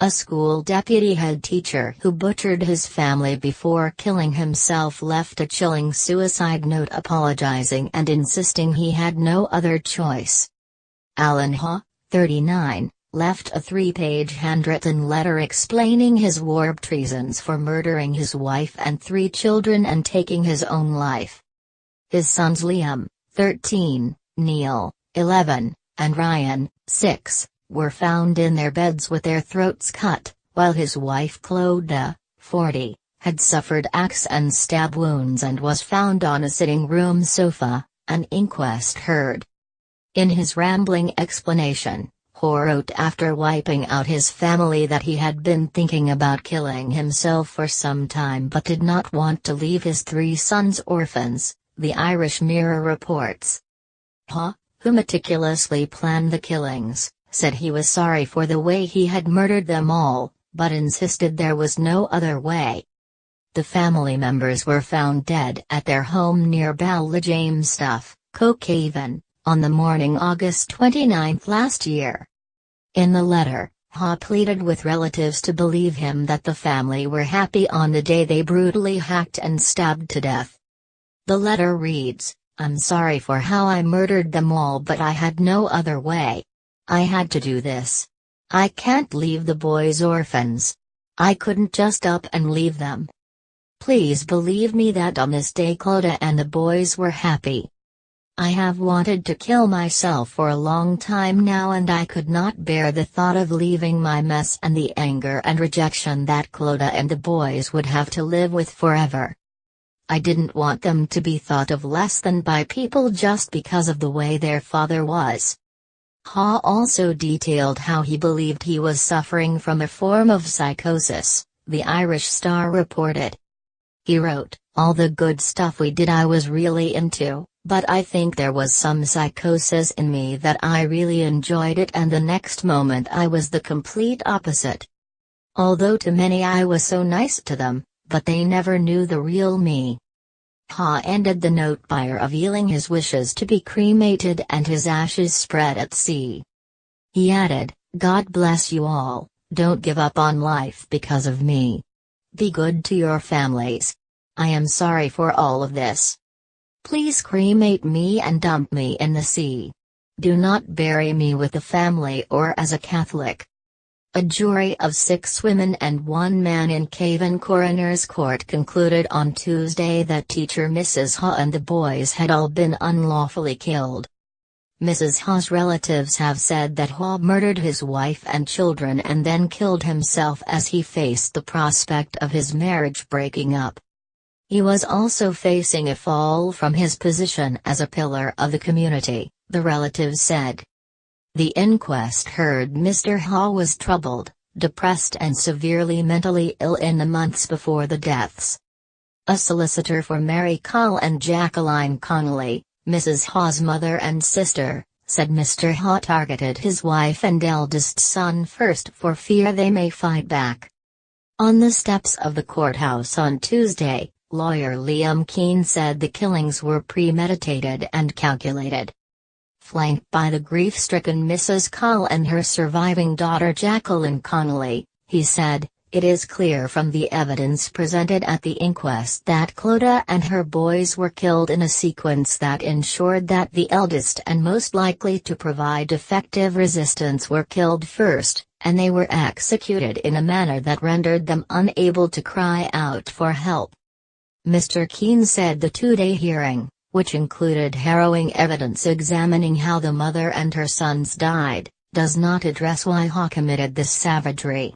A school deputy head teacher who butchered his family before killing himself left a chilling suicide note apologizing and insisting he had no other choice. Alan Hawe, 39, left a 3-page handwritten letter explaining his warped reasons for murdering his wife and 3 children and taking his own life. His sons Liam, 13, Neil, 11, and Ryan, 6, were found in their beds with their throats cut, while his wife Clodagh, 40, had suffered axe and stab wounds and was found on a sitting room sofa, an inquest heard. In his rambling explanation, Hawe wrote after wiping out his family that he had been thinking about killing himself for some time but did not want to leave his 3 sons orphans, the Irish Mirror reports. Hawe, who meticulously planned the killings, said he was sorry for the way he had murdered them all, but insisted there was no other way. The family members were found dead at their home near Ballyjamestuff, Cocaven, on the morning August 29 last year. In the letter, Hawe pleaded with relatives to believe him that the family were happy on the day they brutally hacked and stabbed to death. The letter reads, "I'm sorry for how I murdered them all, but I had no other way. I had to do this. I can't leave the boys orphans. I couldn't just up and leave them. Please believe me that on this day Clodagh and the boys were happy. I have wanted to kill myself for a long time now, and I could not bear the thought of leaving my mess and the anger and rejection that Clodagh and the boys would have to live with forever. I didn't want them to be thought of less than by people just because of the way their father was." Hawe also detailed how he believed he was suffering from a form of psychosis, the Irish Star reported. He wrote, "All the good stuff we did I was really into, but I think there was some psychosis in me that I really enjoyed it, and the next moment I was the complete opposite. Although to many I was so nice to them, but they never knew the real me." Hawe ended the note by revealing his wishes to be cremated and his ashes spread at sea. He added, "God bless you all, don't give up on life because of me. Be good to your families. I am sorry for all of this. Please cremate me and dump me in the sea. Do not bury me with the family or as a Catholic." A jury of 6 women and 1 man in Cavan Coroner's Court concluded on Tuesday that teacher Mrs. Hawe and the boys had all been unlawfully killed. Mrs. Hawe's relatives have said that Hawe murdered his wife and children and then killed himself as he faced the prospect of his marriage breaking up. He was also facing a fall from his position as a pillar of the community, the relatives said. The inquest heard Mr. Hawe was troubled, depressed and severely mentally ill in the months before the deaths. A solicitor for Mary Call and Jacqueline Connolly, Mrs. Hawe's mother and sister, said Mr. Hawe targeted his wife and eldest son first for fear they may fight back. On the steps of the courthouse on Tuesday, lawyer Liam Keane said the killings were premeditated and calculated. Flanked by the grief-stricken Mrs. Call and her surviving daughter Jacqueline Connolly, he said, "It is clear from the evidence presented at the inquest that Clodagh and her boys were killed in a sequence that ensured that the eldest and most likely to provide effective resistance were killed first, and they were executed in a manner that rendered them unable to cry out for help." Mr. Keane said the 2-day hearing, which included harrowing evidence examining how the mother and her sons died, does not address why Hawe committed this savagery.